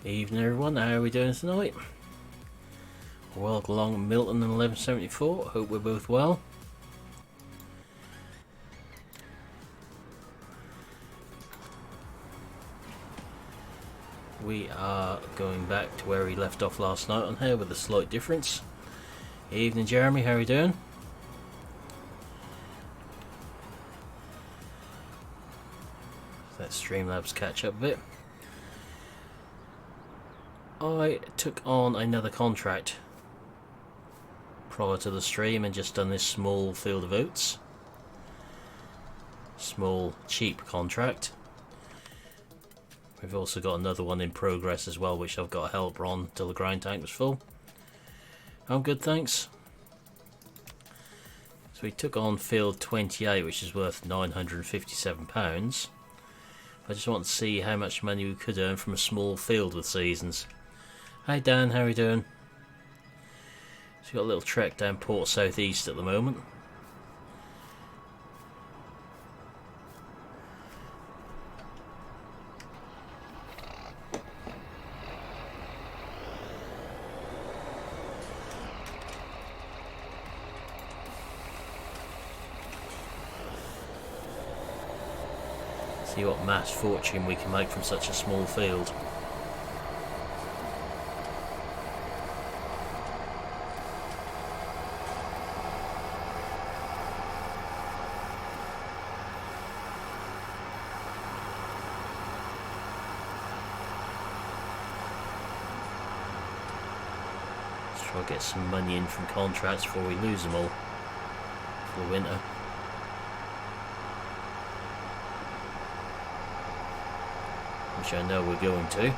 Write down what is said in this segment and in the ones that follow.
Evening everyone, how are we doing tonight? Welcome along Milton and 1174, hope we're both well. We are going back to where we left off last night on here with a slight difference. Evening Jeremy, how are you doing? Let Streamlabs catch up a bit. I took on another contract prior to the stream and just done this small field of oats. Small, cheap contract. We've also got another one in progress as well, which I've got a helper on till the grind tank was full. I'm good, thanks. So we took on field 28, which is worth £957. I just want to see how much money we could earn from a small field with seasons. Hi Dan, how are you doing? So we've got a little trek down Port Southeast at the moment. See what mass fortune we can make from such a small field. Try to get some money in from contracts before we lose them all for the winter. Which I know we're going to.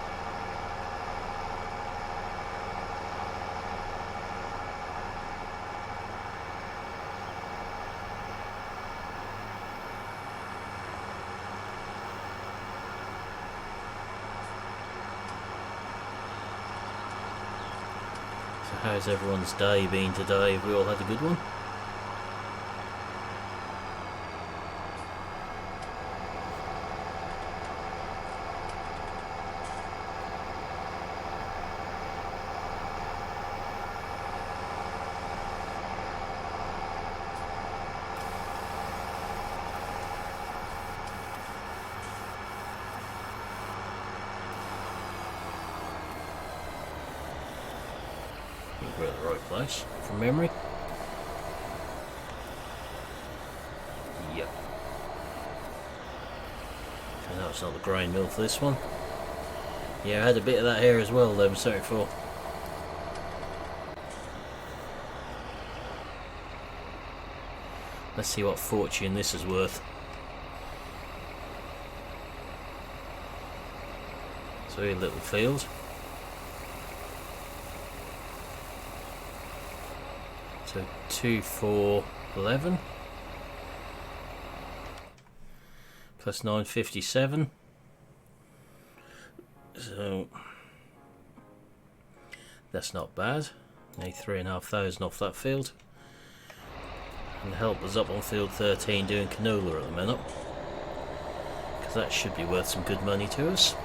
How's everyone's day been today? Have we all had a good one? We're at the right place, from memory. Yep. I know it's not the grain mill for this one. Yeah, I had a bit of that here as well, though, I'm sorry for. Let's see what fortune this is worth. So, a little field. So 2411 plus 957. So that's not bad. Need 3,500 off that field. And the helper's up on field 13 doing canola at the minute. Because that should be worth some good money to us.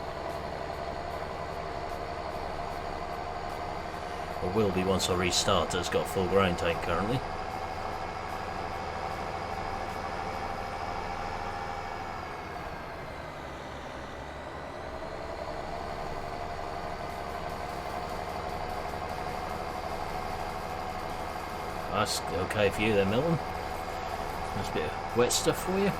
Or will be once I restart it. It's got a full grind tank currently. That's okay for you then, Milton. There's a bit of wet stuff for you.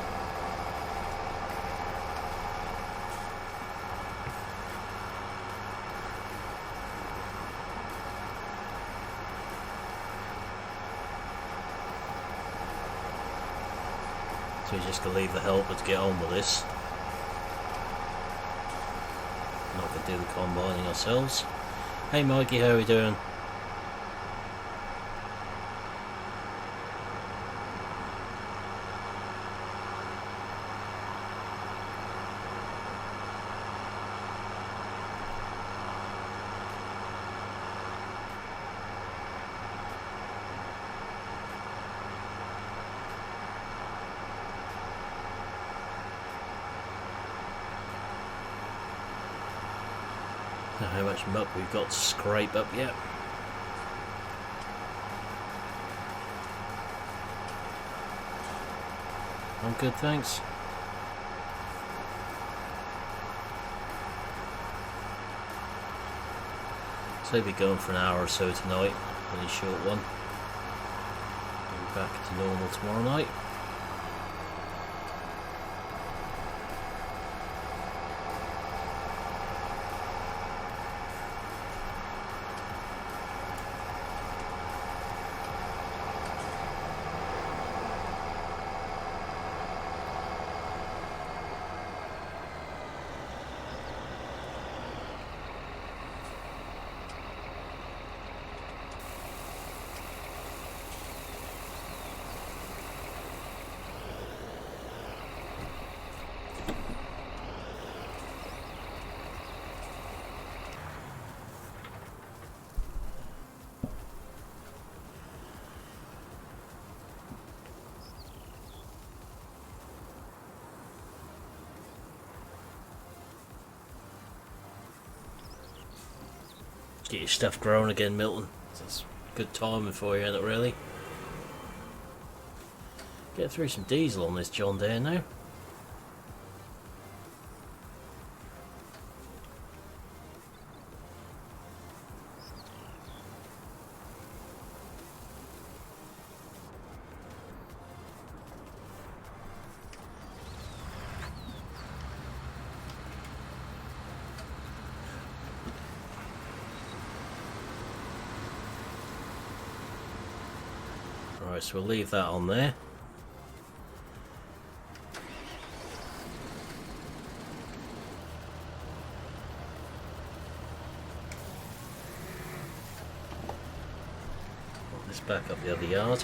So we're just going to leave the helper to get on with this. Not going to do the combining ourselves. Hey Mikey, how are we doing? how much muck we've got to scrape up yet. I'm good, thanks. So we'll be going for an hour or so tonight, really short one. We'll be back to normal tomorrow night. Get your stuff growing again, Milton. That's good timing for you, isn't it, really? Get through some diesel on this John Deere now. Right, so we'll leave that on there. Put this back up the other yard.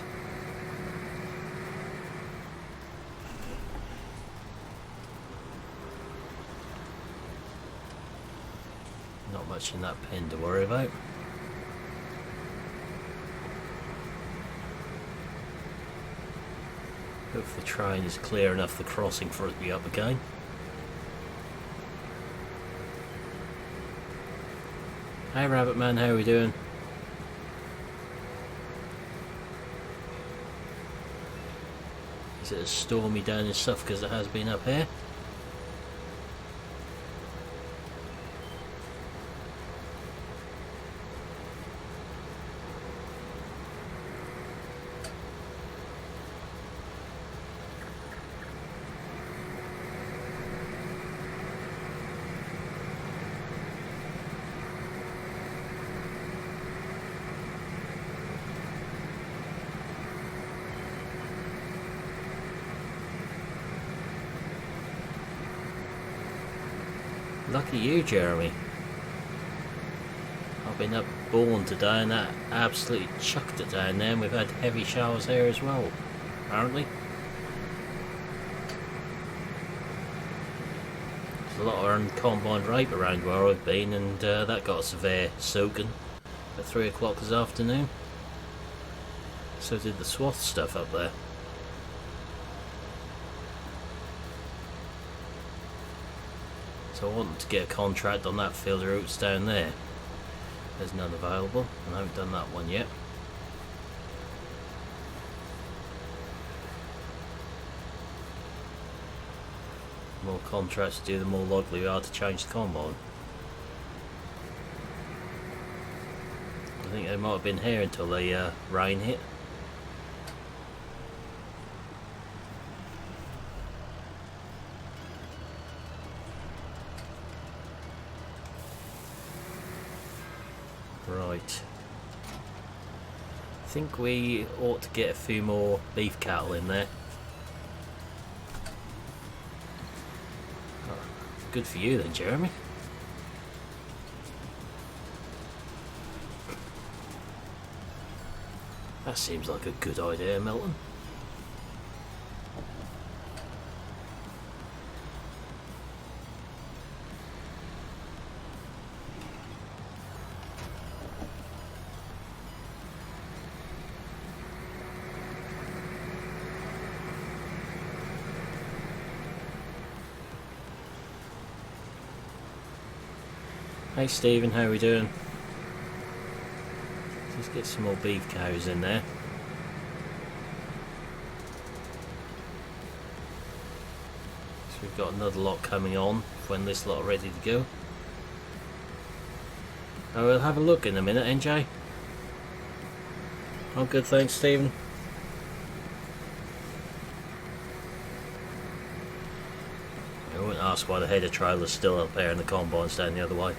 Not much in that pen to worry about. Hope the train is clear enough the crossing for it to be up again. Hey Rabbit Man, how are we doing? Is it as stormy down in Suffolk as it has been up here? Lucky you, Jeremy. I've been up born today and that absolutely chucked it down there, and we've had heavy showers here as well, apparently. There's a lot of uncombined rape around where I've been, and that got a severe soaking at 3 o'clock this afternoon. So did the swath stuff up there. So I wanted to get a contract on that field of roots down there. There's none available, and I haven't done that one yet. More contracts to do, the more likely we are to change the combine. I think they might have been here until the rain hit. Right. I think we ought to get a few more beef cattle in there. Oh, good for you then, Jeremy. That seems like a good idea, Milton. Hey Stephen, how are we doing? Let's get some more beef cows in there. So we've got another lot coming on when this lot are ready to go. I will have a look in a minute, NJ. I'm good, thanks Stephen. I won't ask why the header trailer's still up there and the combine's down the other way.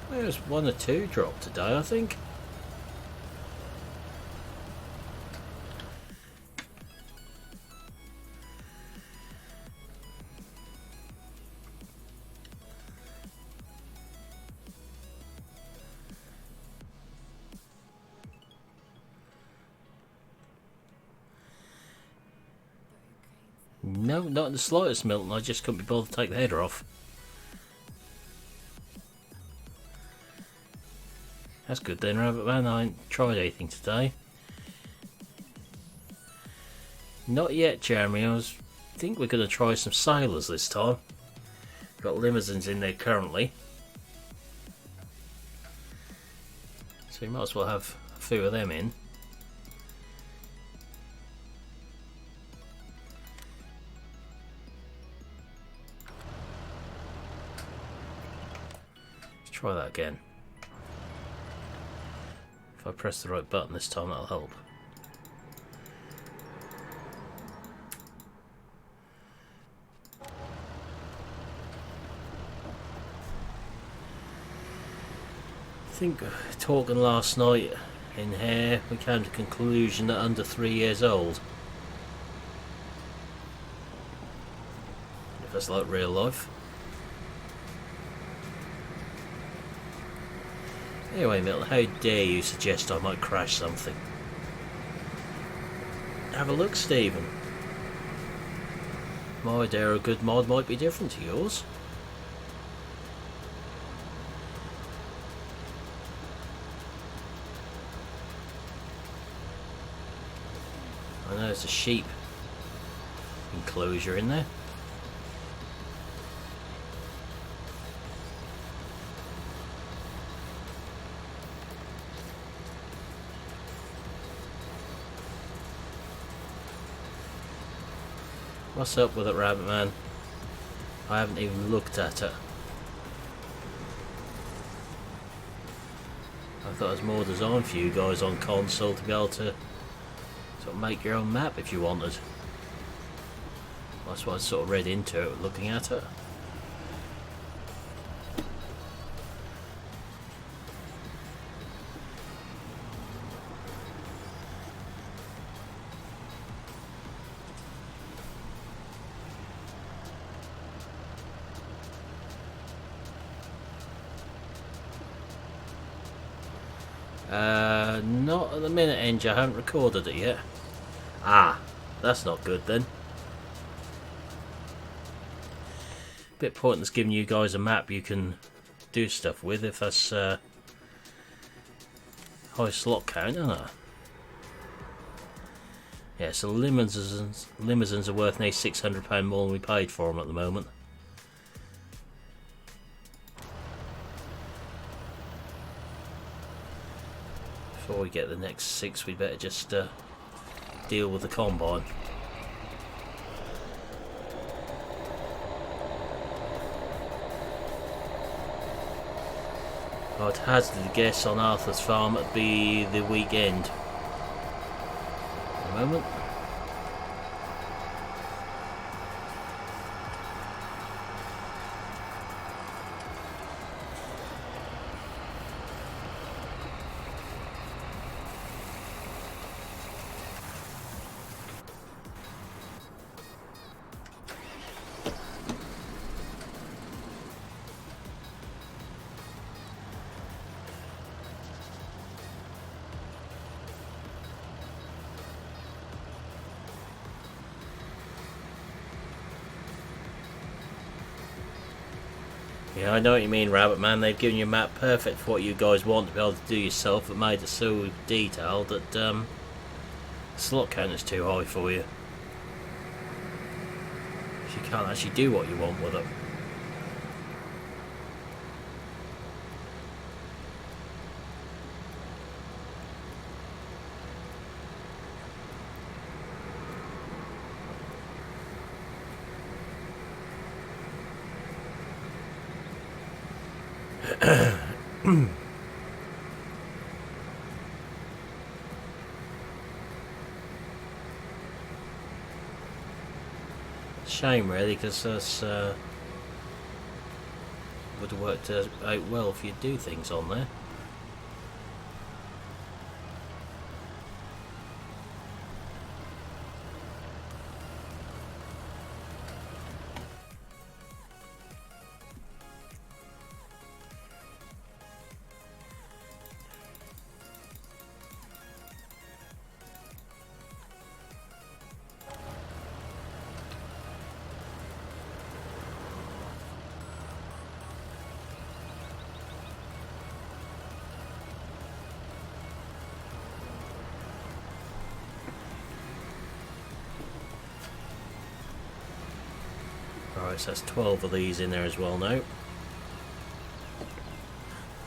There's one or two dropped today, I think. No, not in the slightest, Milton. I just couldn't be bothered to take the header off. That's good then, Rabbit Man. I ain't tried anything today. Not yet, Jeremy. I think we're going to try some sailors this time. Got limousines in there currently. So we might as well have a few of them in. Let's try that again. If I press the right button this time, that'll help. I think talking last night in here, we came to the conclusion that under 3 years old. If that's like real life. Anyway, Milton, how dare you suggest I might crash something? Have a look, Stephen. My idea of a good mod might be different to yours. I know there's a sheep enclosure in there. What's up with it, Rabbit Man? I haven't even looked at it. I thought it was more designed for you guys on console to be able to sort of make your own map if you wanted. That's what I sort of read into it looking at it. Not at the minute, Enge. I haven't recorded it yet. Ah, that's not good then. Bit pointless giving you guys a map you can do stuff with if that's high slot count, isn't it? Yeah, so limousines are worth nearly £600 more than we paid for them at the moment. Before we get the next 6, we better just deal with the combine. I'd hazard a guess on Arthur's farm it'd be the weekend. At the moment. Yeah, I know what you mean, Rabbit Man. They've given you a map perfect for what you guys want to be able to do yourself, but made it so detailed that the slot count is too high for you. You can't actually do what you want with it. Shame really, because this would have worked out well if you do things on there. Alright, so that's 12 of these in there as well now.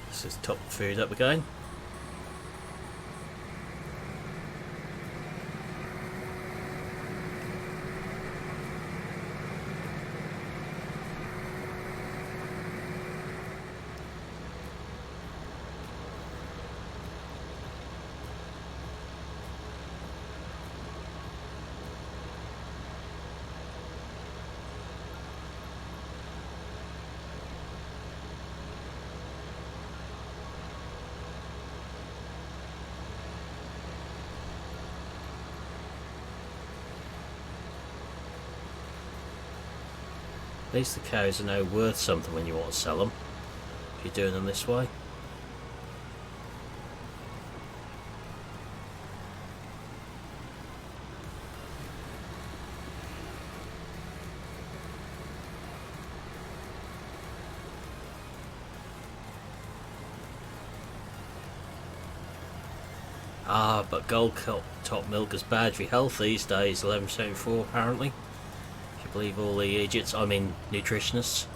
Let's just top the food up again. At least the cows are now worth something when you want to sell them, if you're doing them this way. Ah, but gold top milk is bad for your health these days, 1174 apparently. Believe all the idiots, I mean nutritionists.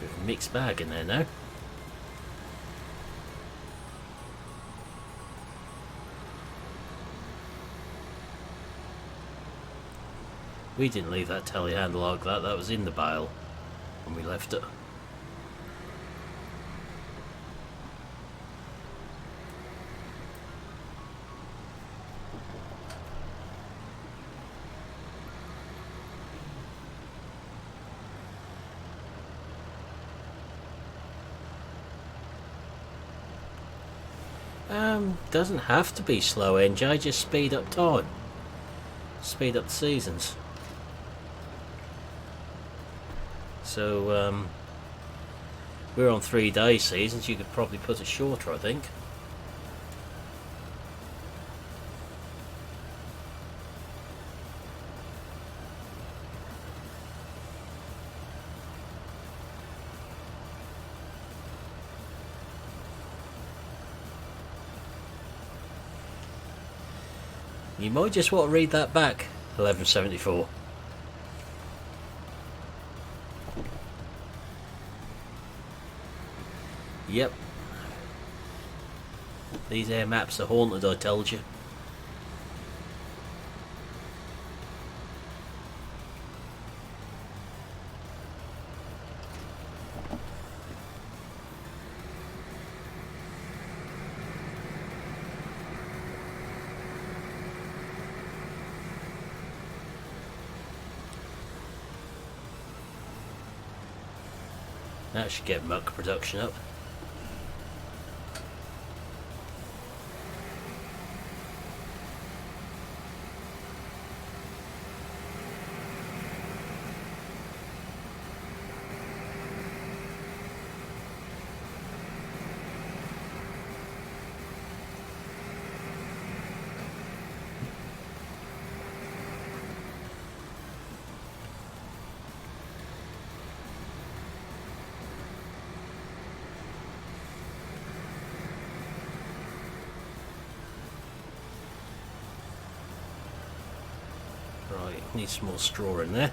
Bit of a mixed bag in there now. We didn't leave that telehandler like that, that was in the bale when we left it. Doesn't have to be slow, NJ, just speed up time. Speed up the seasons. So, we're on 3-day seasons, you could probably put it shorter, I think. You might just want to read that back, 1174. Yep. These air maps are haunted, I told you. That should get muck production up. Right, need some more straw in there.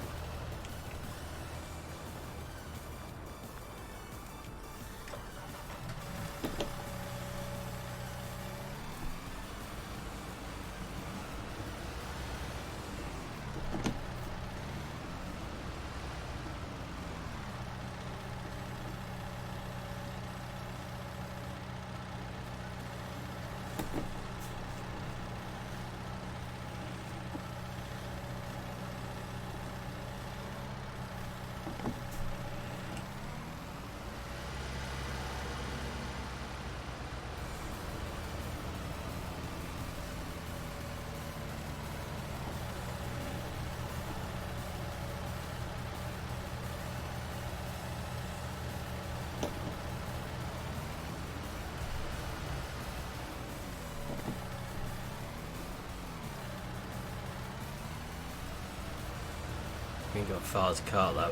We ain't got far to cart that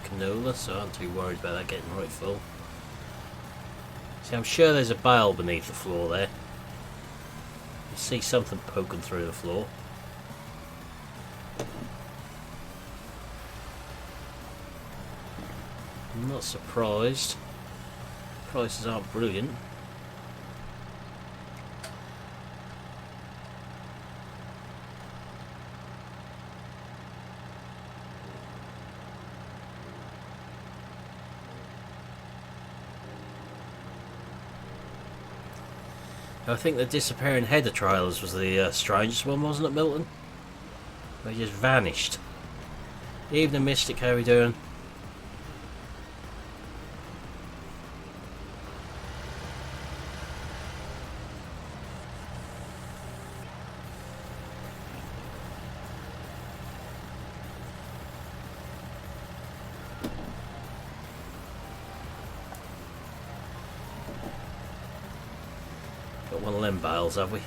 canola, so I'm not too worried about that getting right full. See, I'm sure there's a bale beneath the floor there. You see something poking through the floor. I'm not surprised. Prices aren't brilliant. I think the disappearing header trailers was the strangest one, wasn't it, Milton? They just vanished. Evening Mystic, how are we doing? Got one of them bales, have we?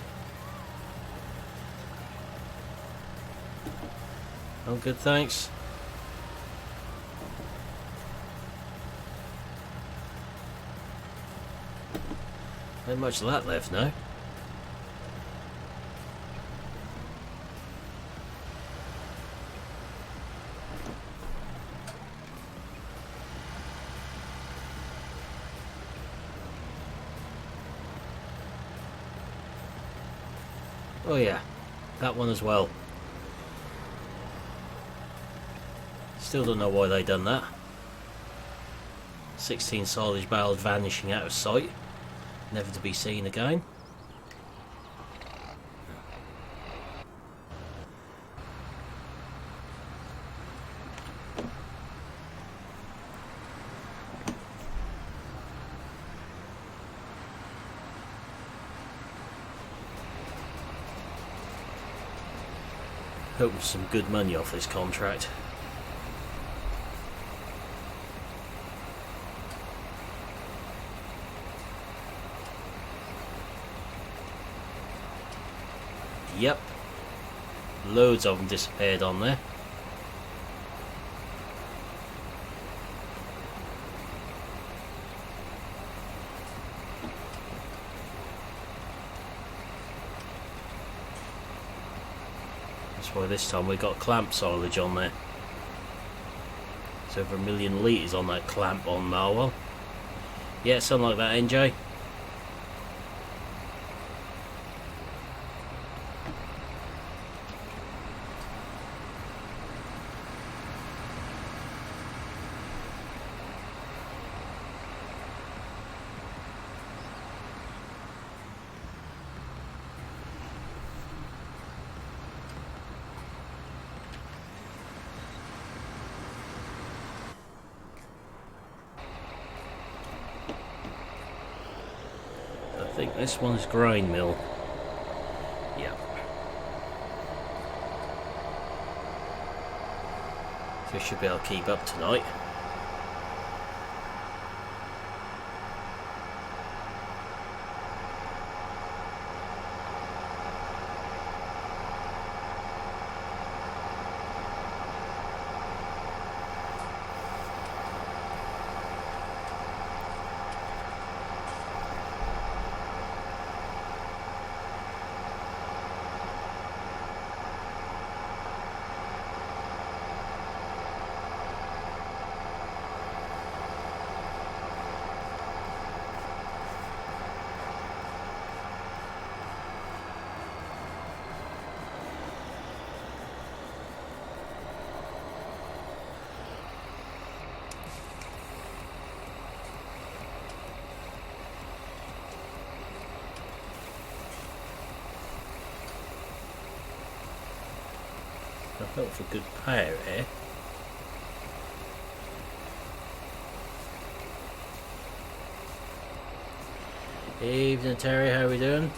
Oh, good, thanks. Not much of that left now. Oh yeah, that one as well. Still don't know why they done that. 16 silage bales vanishing out of sight, never to be seen again. Hoping for some good money off this contract. Yep, loads of them disappeared on there. That's why this time we got clamp silage on there. It's over 1 million litres on that clamp on Marwell. Yeah, something like that, NJ. I think this one's grain mill. Yeah. So should be able to keep up tonight. I felt for good power here. Evening Terry, how we doing?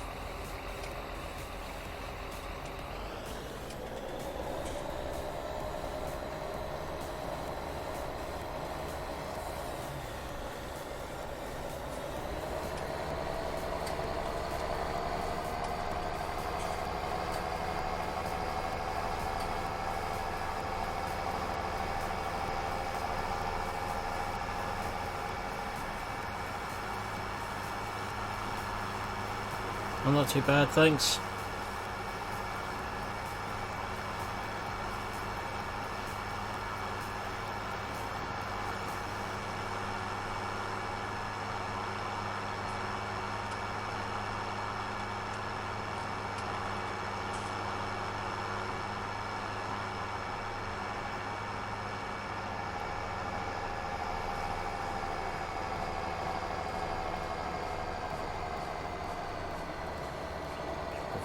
I'm not too bad, thanks.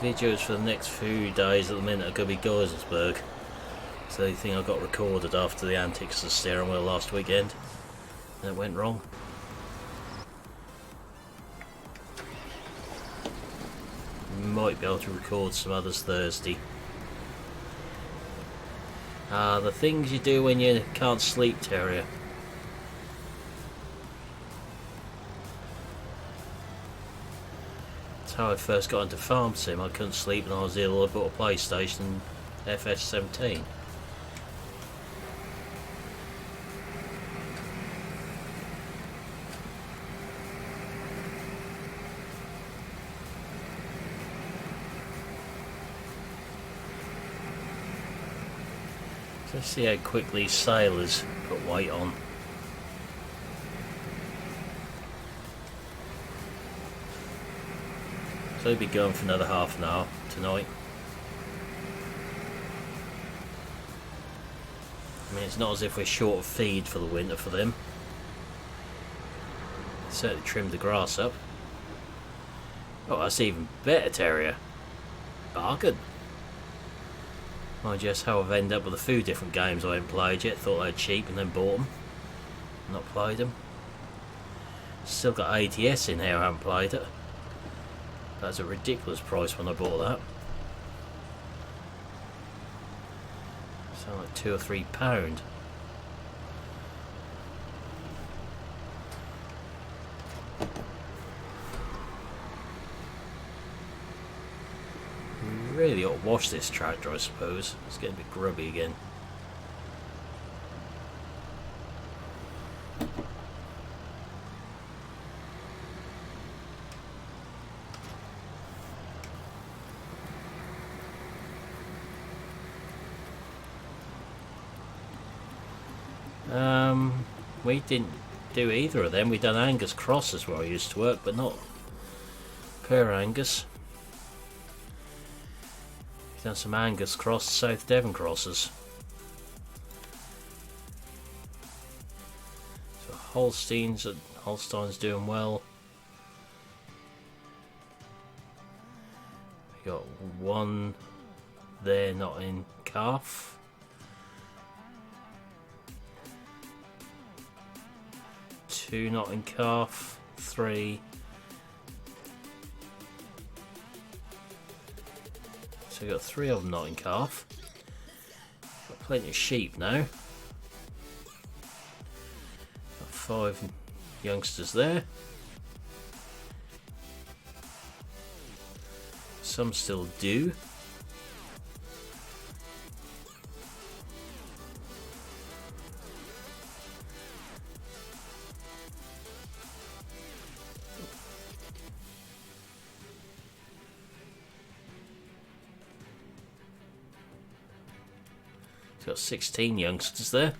Videos for the next few days at the minute are going to be Geysersburg. It's the only thing I got recorded after the antics of the steering wheel last weekend. And it went wrong. Might be able to record some others Thursday. The things you do when you can't sleep, Terrier. That's how I first got into farm sim. I couldn't sleep when I was ill. I bought a PlayStation FS19. Let's see how quickly sailors put weight on. So they'll be going for another half an hour tonight. I mean, it's not as if we're short of feed for the winter for them. Certainly trimmed the grass up. Oh, that's even better, Terrier. Bargain. Mind you, that's how I've ended up with a few different games I haven't played yet. Thought they were cheap and then bought them. Not played them. Still got ATS in here, I haven't played it. That's a ridiculous price when I bought that. Sound like £2 or £3. Really ought to wash this tractor, I suppose. It's getting a bit grubby again. We didn't do either of them. We done Angus crosses where I used to work, but not per Angus. We've done some Angus cross, South Devon crosses. So Holstein's doing well. We got one there not in calf. Two not in calf, three. So we've got three of them not in calf. Got plenty of sheep now. Got 5 youngsters there. Some still do. It's got 16 youngsters there.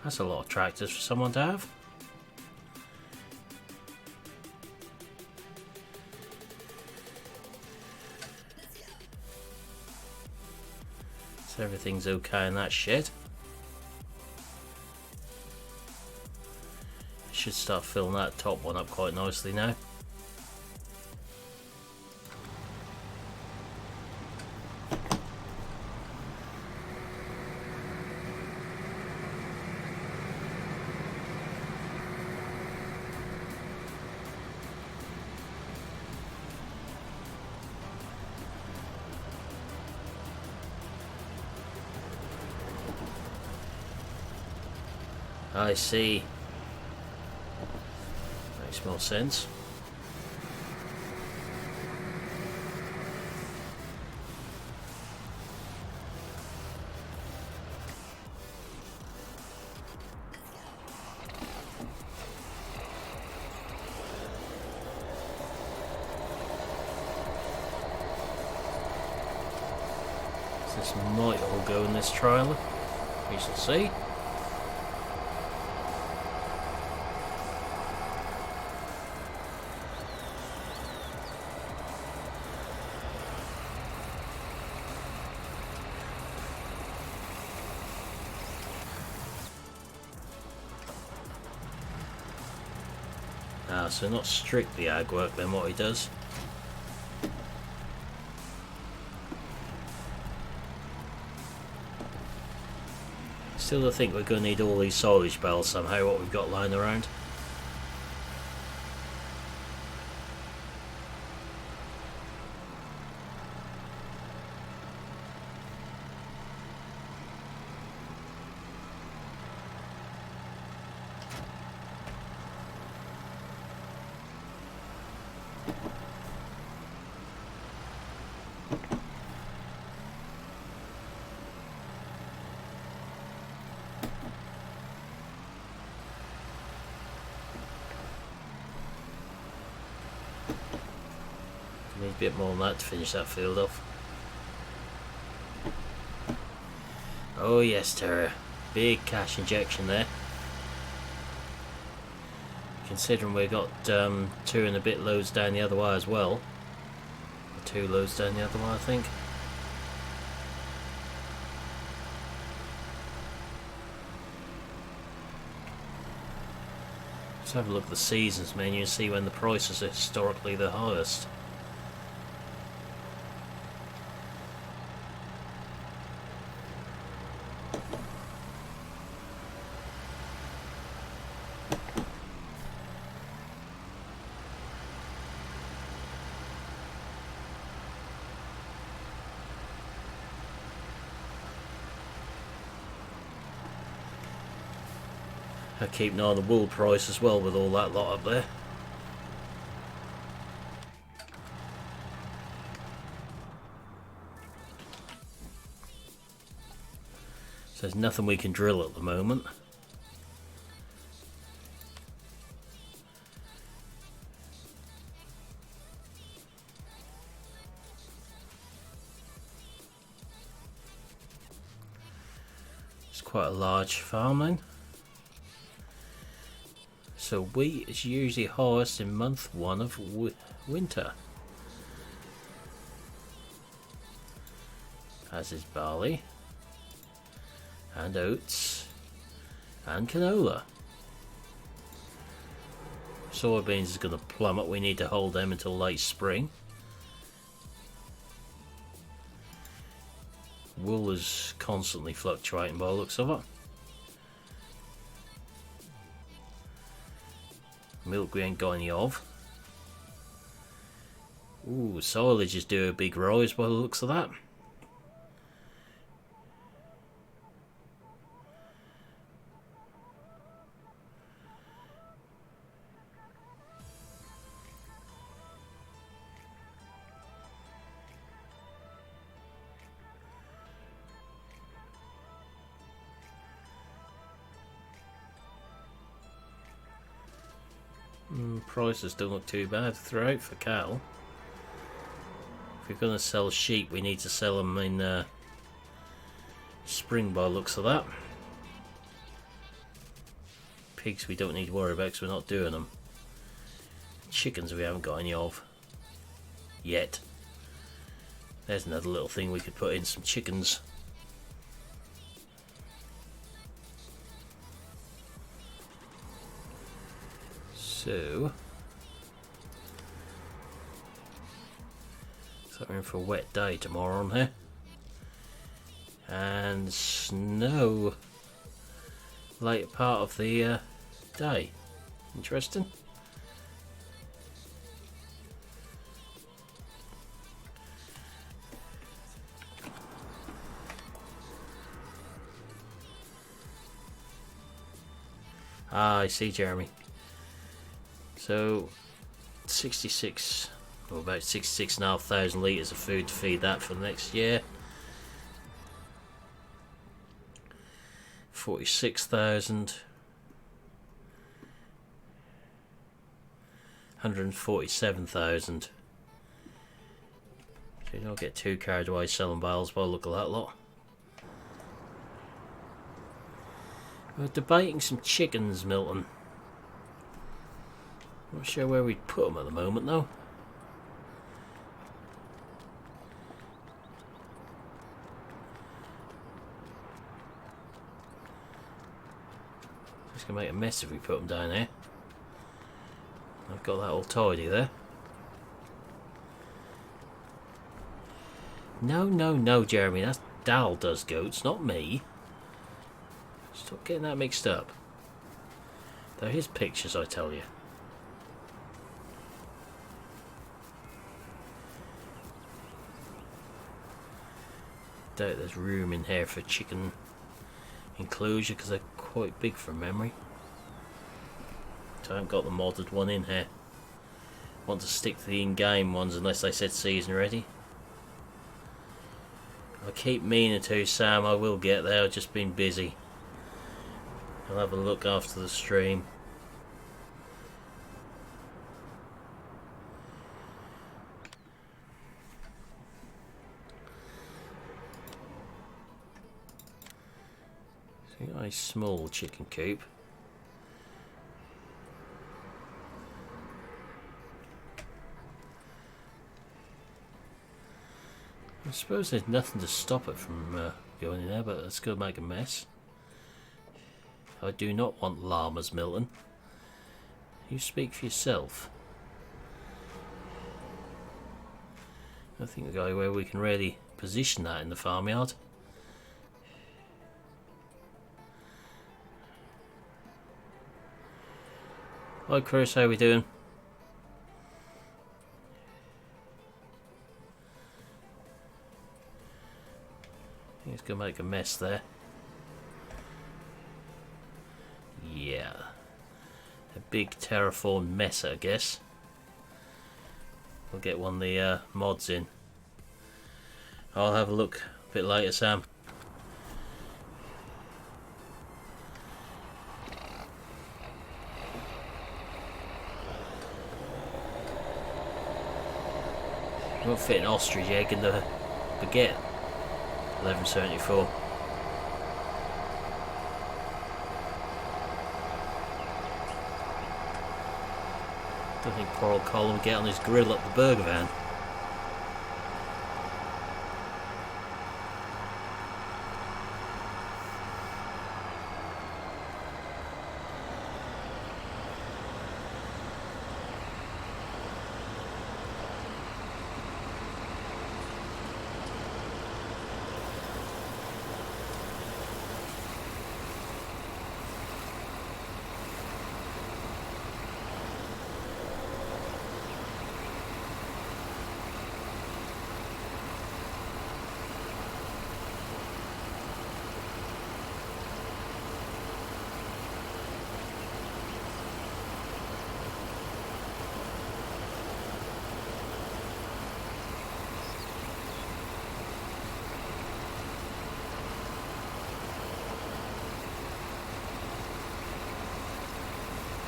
That's a lot of tractors for someone to have. So everything's okay in that shed. Should start filling that top one up quite nicely now. I see. Makes more sense. This might all go in this trailer. We shall see. So not strictly ag work then what he does. Still I think we're going to need all these silage bales somehow, what we've got lying around. Need a bit more than that to finish that field off. Oh yes, Terra. Big cash injection there. Considering we've got 2 and a bit loads down the other way as well. 2 loads down the other way, I think. Let's have a look at the seasons menu and see when the prices are historically the highest. I keep an eye on the wool price as well with all that lot up there. So there's nothing we can drill at the moment. It's quite a large farm then. So wheat is usually highest in month 1 of winter, as is barley, and oats, and canola. Soybeans is going to plummet, we need to hold them until late spring. Wool is constantly fluctuating by the looks of it. Milk we ain't got any of. Ooh, silage is due a big rise by the looks of that. Prices don't look too bad throughout for cattle. If we're going to sell sheep, we need to sell them in spring by the looks of that. Pigs we don't need to worry about because we're not doing them. Chickens we haven't got any of yet. There's another little thing we could put in, some chickens. So we're in for a wet day tomorrow on here, and snow later part of the day. Interesting. Ah, I see, Jeremy. So 66, or about 66,500 litres of food to feed that for the next year. 46,000. 147,000. So you don't get too carried away selling bales by the look of that lot. We're debating some chickens, Milton. Not sure where we'd put them at the moment though. It's gonna make a mess if we put them down here. I've got that all tidy there. No, Jeremy, that's Dal does goats, not me. Stop getting that mixed up. They're his pictures, I tell you. Doubt there's room in here for chicken enclosure because they're quite big from memory. So I haven't got the modded one in here. Want to stick to the in-game ones unless they said season ready. I keep meaning to, Sam. I will get there. I've just been busy. I'll have a look after the stream. So you got a small chicken coop. I suppose there's nothing to stop it from going in there, but it's going to make a mess. I do not want llamas, Milton. You speak for yourself. I think the guy where we can really position that in the farmyard. Hi Chris, how we doing? He's gonna make a mess there. Yeah. A big terraform mess, I guess. We'll get one of the mods in. I'll have a look a bit later, Sam. Won't fit an ostrich egg in the baguette. 1174. Don't think poor old Colin would get on his grill up the burger van.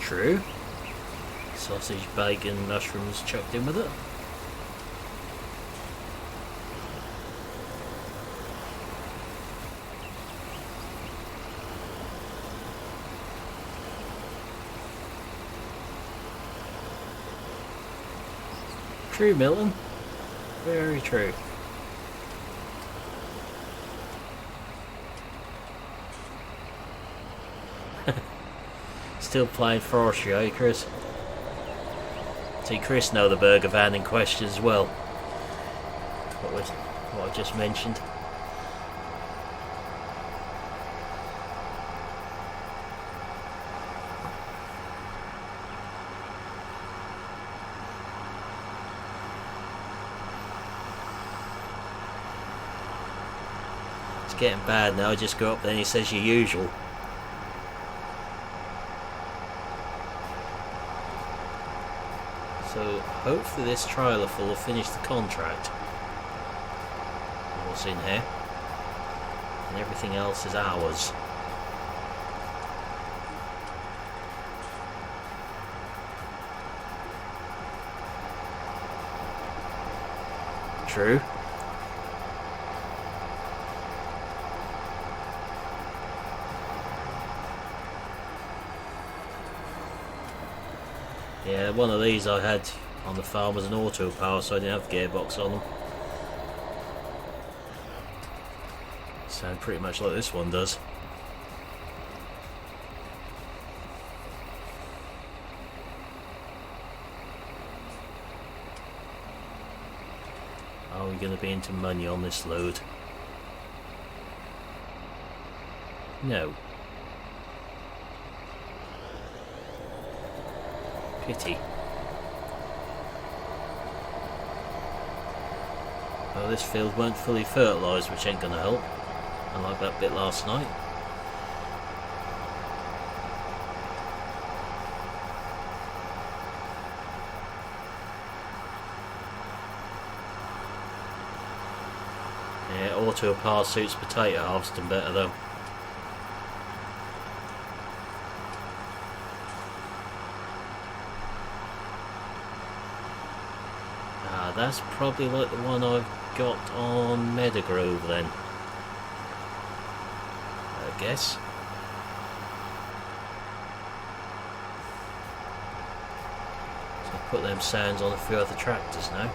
True. Sausage, bacon, mushrooms chucked in with it. True, Milton. Very true. Still playing Forestry, are you, Chris? See, Chris know the burger van in question as well. What I just mentioned. It's getting bad now. I just go up there and he says your usual. Hopefully this trailer will finish the contract. What's in here? And everything else is ours. True. Yeah, one of these I had on the farm was an auto power, so I didn't have the gearbox on them. Sound pretty much like this one does. Are we going to be into money on this load? No. Pity. Well, this field weren't fully fertilised, which ain't going to help. Unlike that bit last night. Yeah, auto power suits potato harvesting better though. Ah, that's probably like the one I've got on Meadowgrove then. I guess. So I'll put them sounds on a few other tractors now.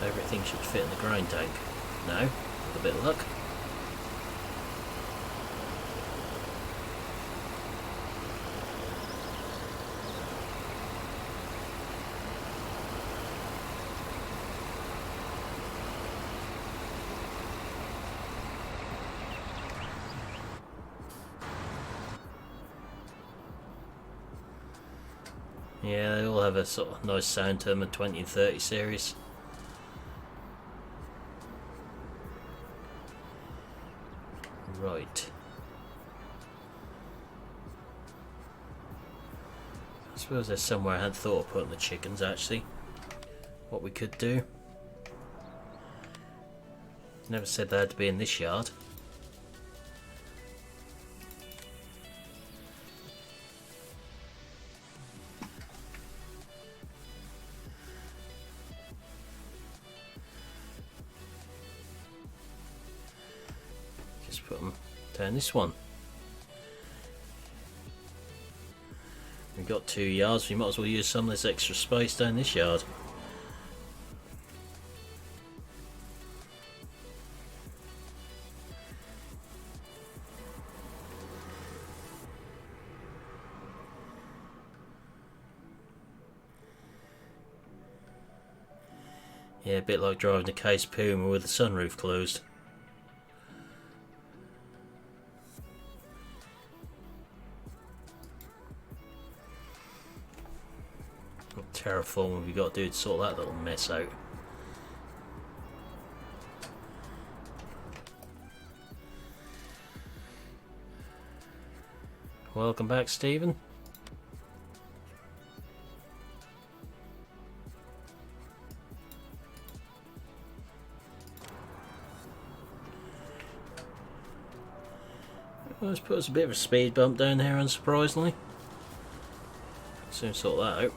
Everything should fit in the grain tank now, with a bit of luck. Yeah, they all have a sort of nice sound to them, a 20 and 30 series. Right. I suppose there's somewhere I had thought of putting the chickens actually. What we could do. Never said they had to be in this yard. Put them down this one. We've got 2 yards, we might as well use some of this extra space down this yard. Yeah, a bit like driving a Case Puma with the sunroof closed. Terraform have we got to do to sort that little mess out? Welcome back, Stephen. Let's put us a bit of a speed bump down here, unsurprisingly. Soon sort that out.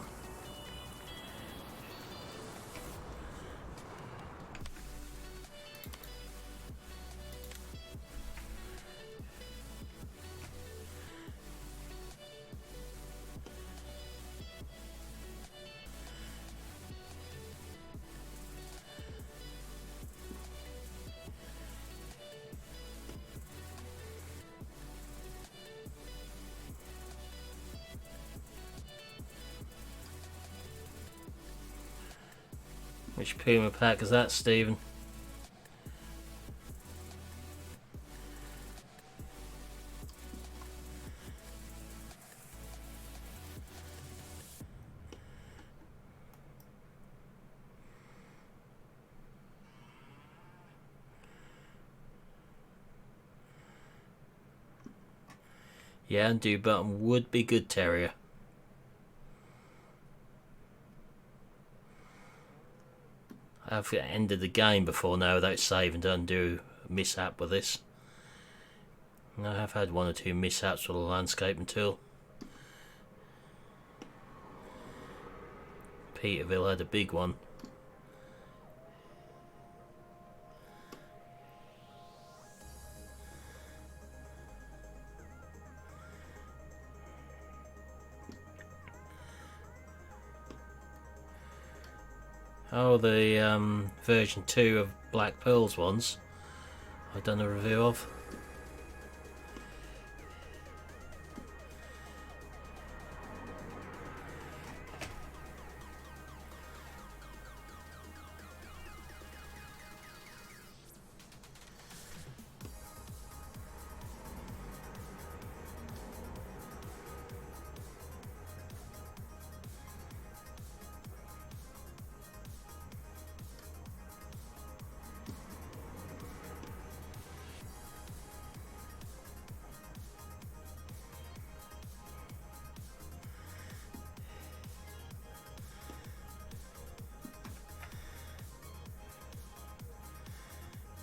Which Puma pack is that, Stephen? Yeah, undo button would be good, Terrier. I've ended the game before now without saving to undo a mishap with this. I have had one or two mishaps with the landscaping tool. Peterville had a big one. Oh, the version 2 of Black Pearls ones I've done a review of.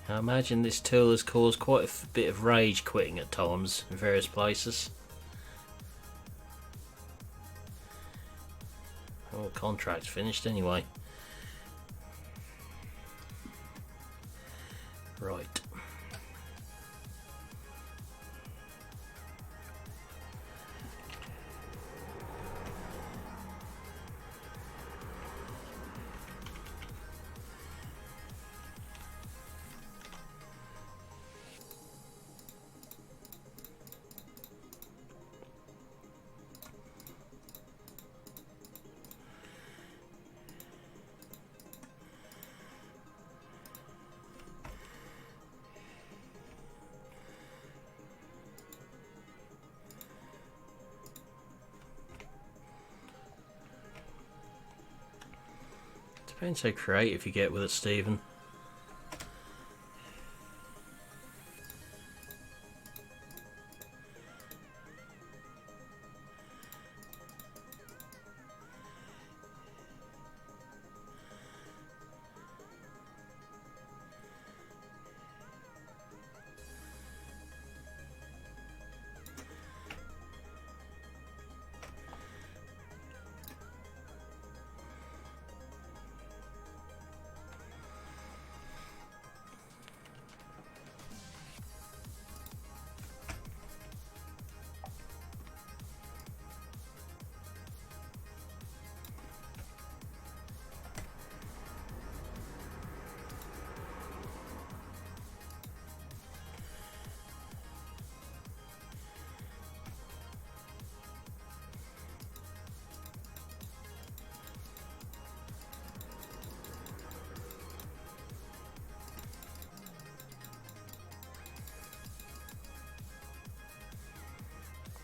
I imagine this tool has caused quite a bit of rage quitting at times in various places. Oh, contract's finished anyway. Right. Depends how creative you get with it, Stephen.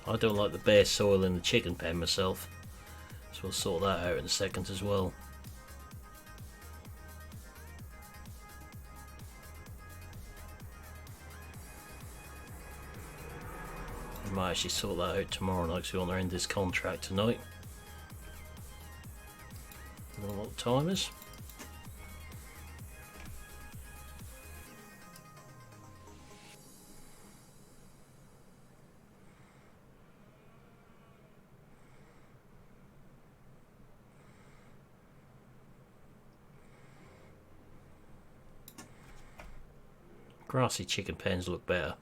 I don't like the bare soil in the chicken pen myself, so we'll sort that out in a second as well. I might actually sort that out tomorrow night because we want to end this contract tonight. I don't know what the time is. Grassy chicken pens look better.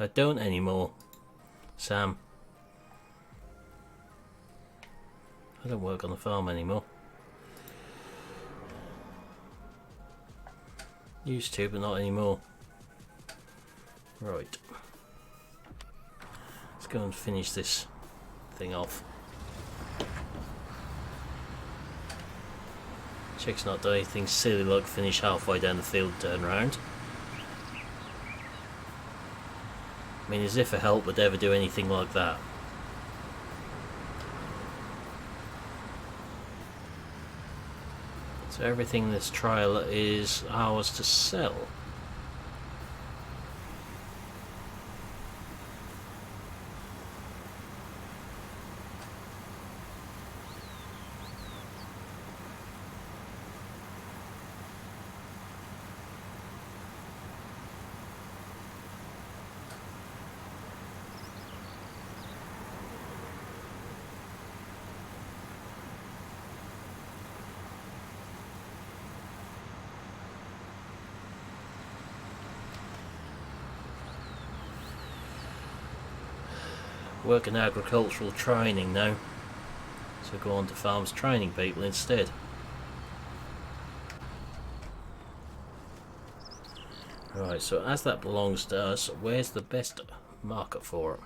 I don't anymore, Sam. I don't work on the farm anymore. Used to, but not anymore. Right. Let's go and finish this thing off. Check's not done anything silly like finish halfway down the field and turn round. I mean, as if a help would ever do anything like that. So everything in this trial is ours to sell. Work in agricultural training now, so go on to farms training people instead. Right, so as that belongs to us, where's the best market for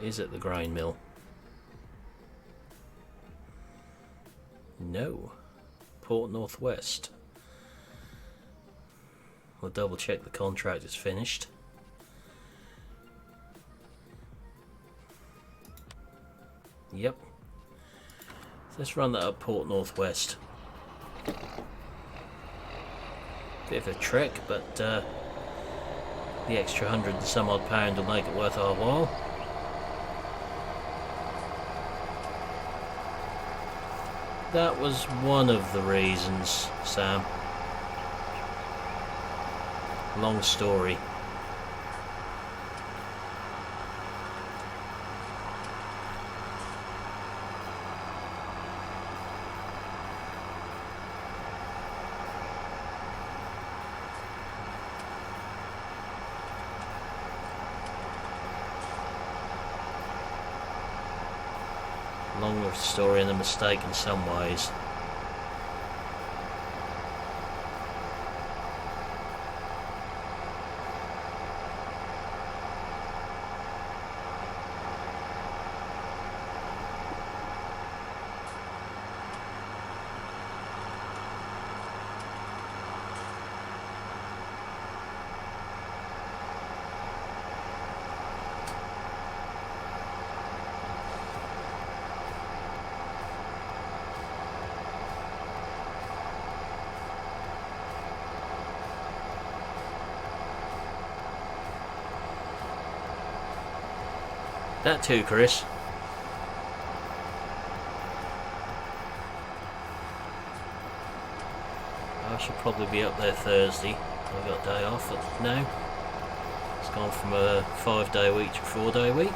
it? Is it the grain mill? No. Port Northwest. We'll double check the contract is finished. Yep. Let's run that up Port Northwest. Bit of a trek, but the extra £100 and some odd will make it worth our while. That was one of the reasons, Sam. Long story. Longer story and a mistake in some ways. That too, Chris. I should probably be up there Thursday. I've got a day off now. It's gone from a 5-day week to a 4-day week.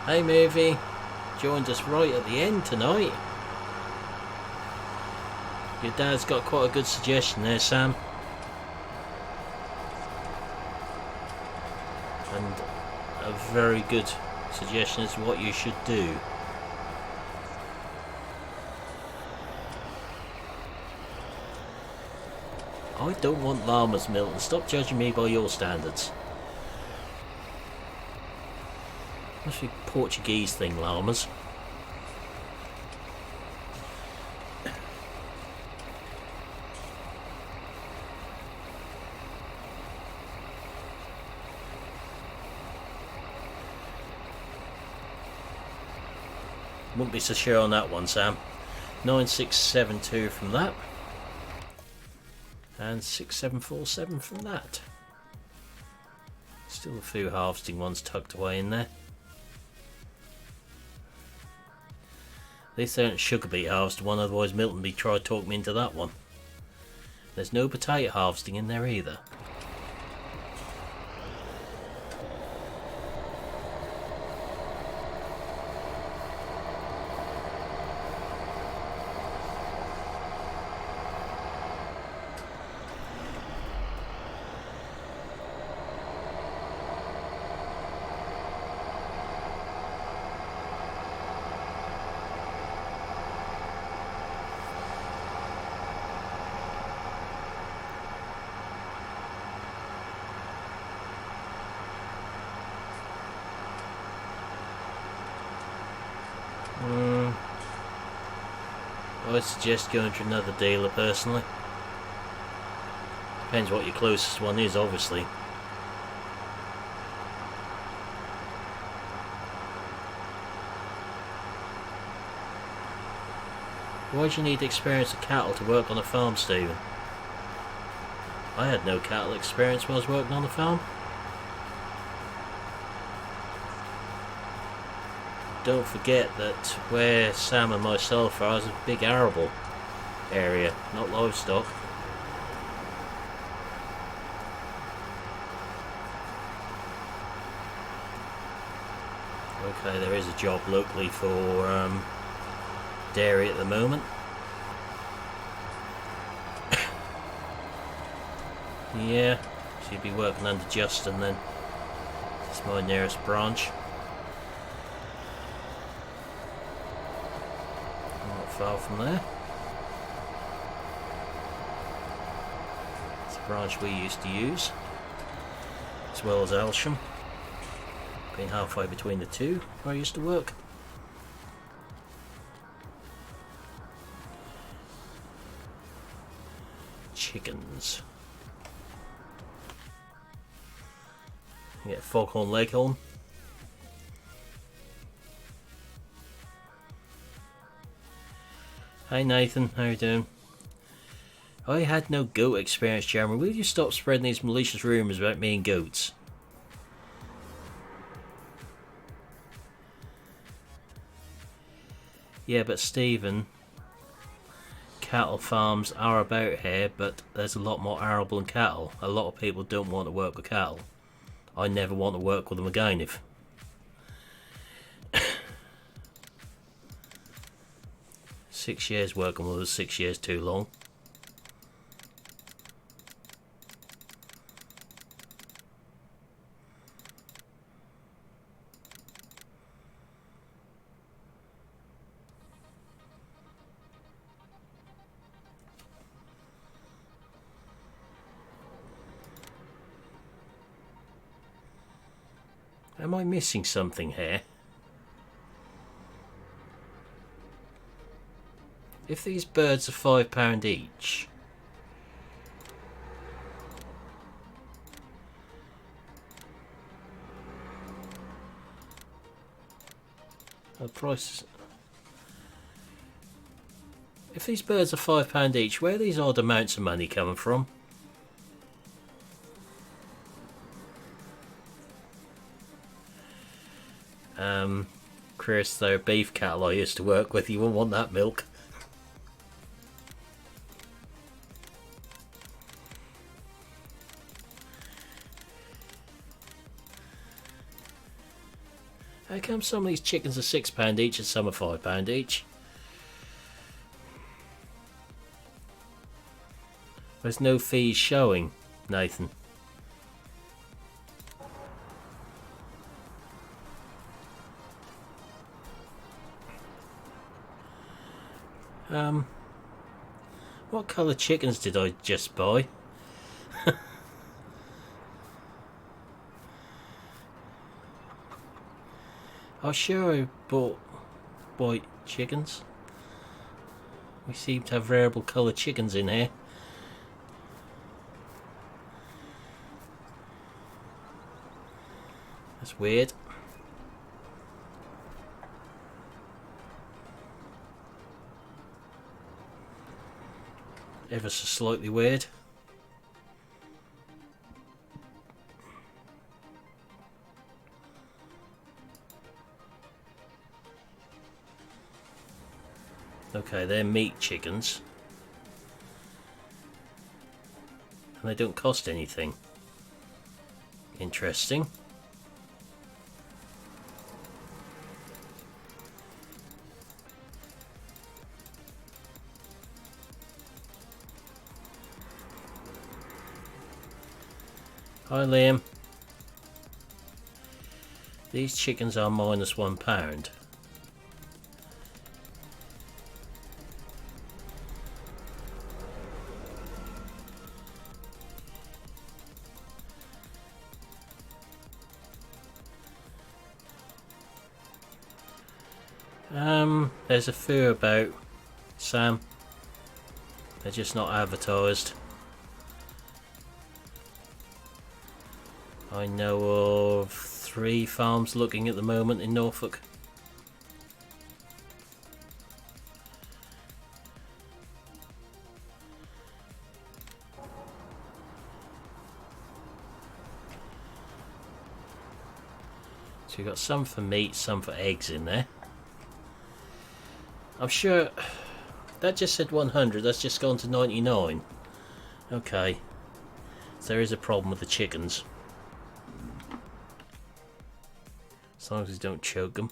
Hey Movie, joined us right at the end tonight. Your dad's got quite a good suggestion there, Sam. And a very good suggestion as to what you should do. I don't want llamas, Milton. Stop judging me by your standards. Must be a Portuguese thing, llamas. Wouldn't be so sure on that one, Sam. 9672 from that. And 6747 from that. Still a few harvesting ones tucked away in there. At least they aren't sugar beet harvested one, otherwise Milton would be trying to talk me into that one. There's no potato harvesting in there either. I suggest going to another dealer personally. Depends what your closest one is, obviously. Why do you need experience of cattle to work on a farm, Stephen? I had no cattle experience when I was working on the farm. Don't forget that where Sam and myself are is a big arable area, not livestock. Okay, there is a job locally for dairy at the moment. Yeah, she'd be working under Justin then. It's my nearest branch. Not far from there. It's a branch we used to use, as well as Elsham. Being halfway between the two where I used to work. Chickens. You get Foghorn Leghorn. Hi Nathan, how you doing? I had no goat experience, Jeremy. Will you stop spreading these malicious rumours about me and goats? Yeah, but Stephen, cattle farms are about here, but there's a lot more arable than cattle. A lot of people don't want to work with cattle. I never want to work with them again if... 6 years working with us, 6 years too long. Am I missing something here? If these birds are £5 each, the price. If these birds are £5 each, where are these odd amounts of money coming from? Chris, they're beef cattle I used to work with. You wouldn't want that milk. How come some of these chickens are £6 each and some are £5 each? There's no fees showing, Nathan. What colour chickens did I just buy? Oh sure, I bought white chickens. We seem to have variable colour chickens in here. That's weird. Ever so slightly weird. Okay, they're meat chickens. And they don't cost anything. Interesting. Hi Liam. These chickens are minus £1. There's a fur about Sam. They're just not advertised. I know of 3 farms looking at the moment in Norfolk. So you've got some for meat, some for eggs in there. I'm sure that just said 100, that's just gone to 99. Okay, so there is a problem with the chickens. As long as we don't choke them.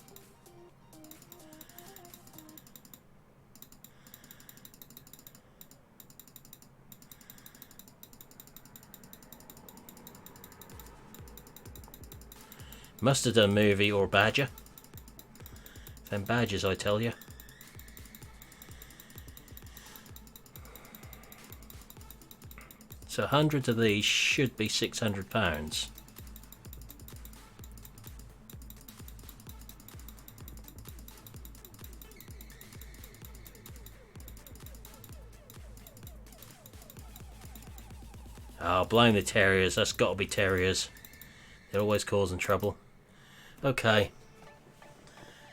Must have done movie or badger. Them badgers, I tell you. So 100 of these should be £600. Oh, blame the terriers. That's got to be terriers. They're always causing trouble. Okay.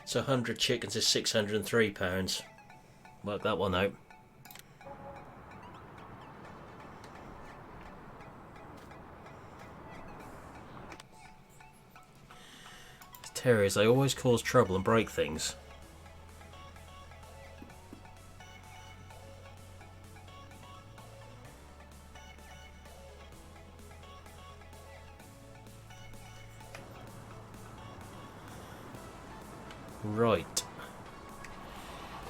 So 100 chickens is £603. Work that one out. Terriers, they always cause trouble and break things. Right.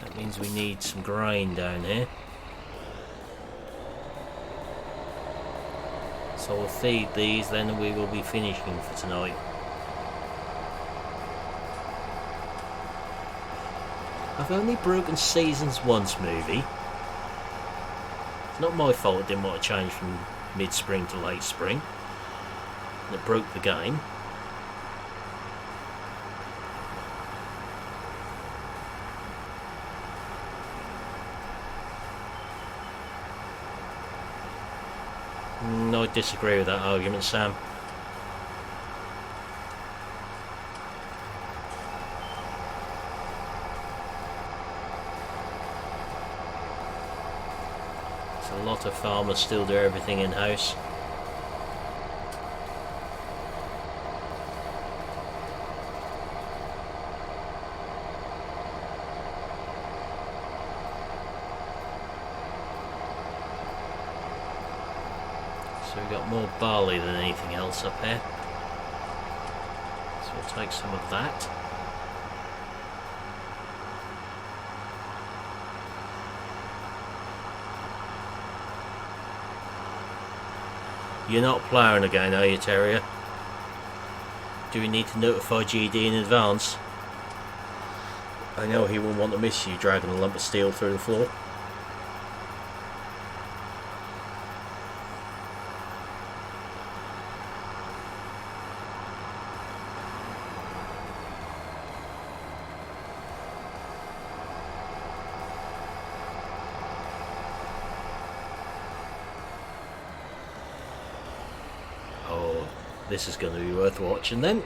That means we need some grain down here. So we'll feed these, then we will be finishing for tonight. I've only broken seasons once, movie. It's not my fault it didn't want to change from mid-spring to late spring. And it broke the game. I disagree with that argument, Sam. A lot of farmers still do everything in-house. So we've got more barley than anything else up here. So we'll take some of that. You're not ploughing again, are you, Terrier? Do we need to notify GD in advance? I know he won't want to miss you dragging a lump of steel through the floor. This is going to be worth watching then.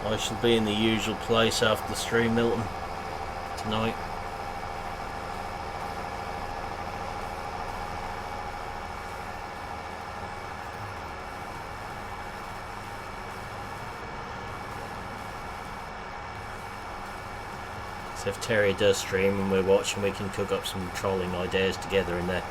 I shall be in the usual place after the stream, Milton, tonight. So if Terry does stream and we're watching, we can cook up some trolling ideas together in there.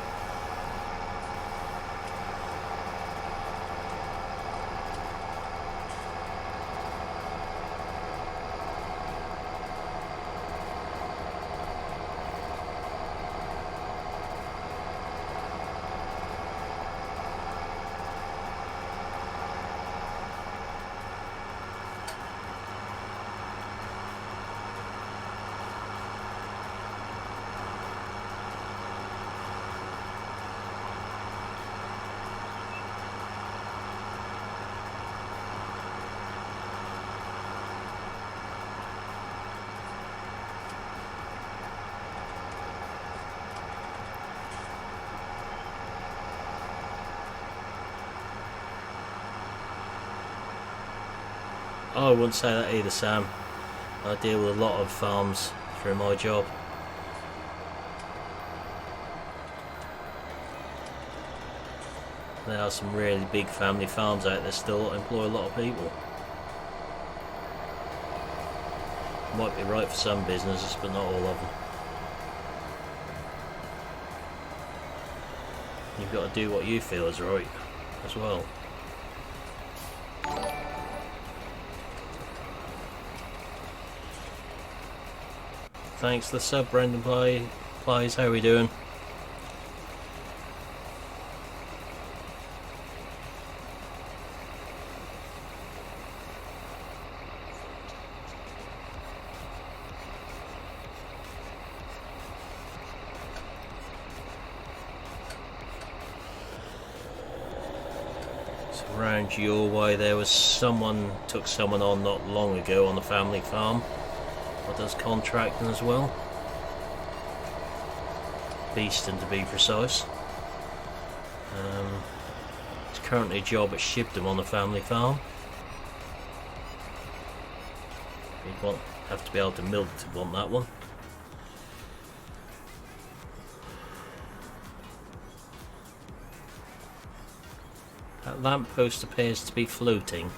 I wouldn't say that either, Sam. I deal with a lot of farms through my job. There are some really big family farms out there still that employ a lot of people. Might be right for some businesses, but not all of them. You've got to do what you feel is right as well. Thanks for the sub, Brendan Plays. How are we doing? So around your way there was took someone on not long ago on the family farm. That does contracting as well. Beeston to be precise. It's currently a job at Shibden on the family farm. You'd have to be able to milk to want that one. That lamppost appears to be floating.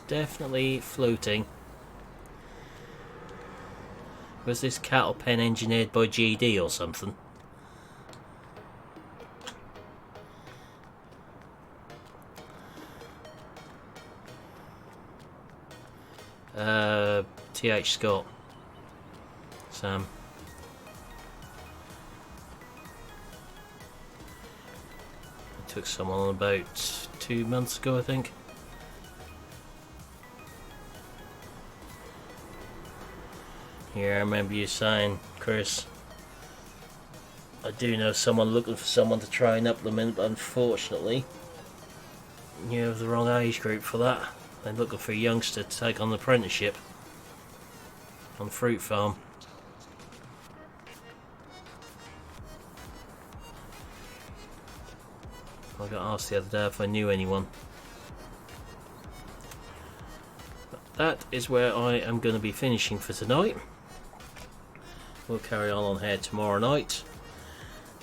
Definitely floating. Was this cattle pen engineered by GD or something? TH Scott. Sam. I took someone on about 2 months ago, I think. Yeah, I remember you saying, Chris, I do know someone looking for someone to train up them in, but unfortunately, you have the wrong age group for that. They're looking for a youngster to take on the apprenticeship on fruit farm. I got asked the other day if I knew anyone. But that is where I am going to be finishing for tonight. We'll carry on here tomorrow night.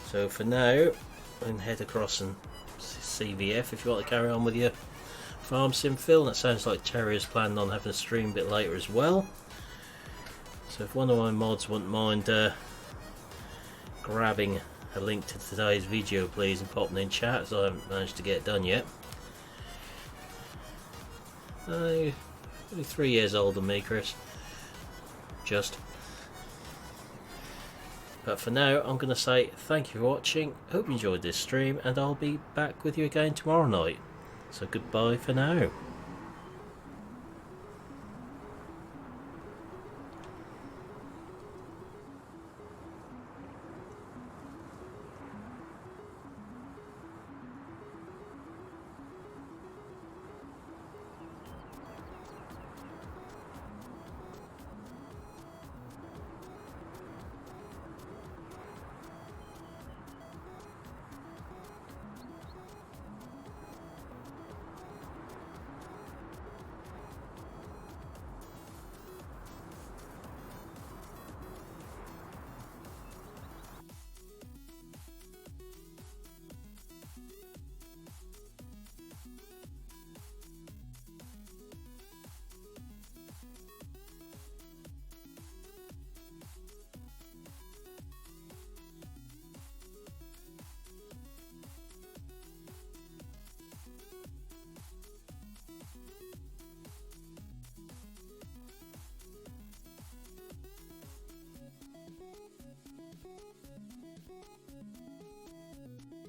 So for now, we can head across and CVF if you want to carry on with your farm sim fill. That sounds like Terry is planning on having a stream a bit later as well. So if one of my mods wouldn't mind grabbing a link to today's video, please, and popping in chat, as I haven't managed to get it done yet. Only 3 years older than me, Chris. Just. But for now, I'm going to say thank you for watching. Hope you enjoyed this stream, and I'll be back with you again tomorrow night. So goodbye for now.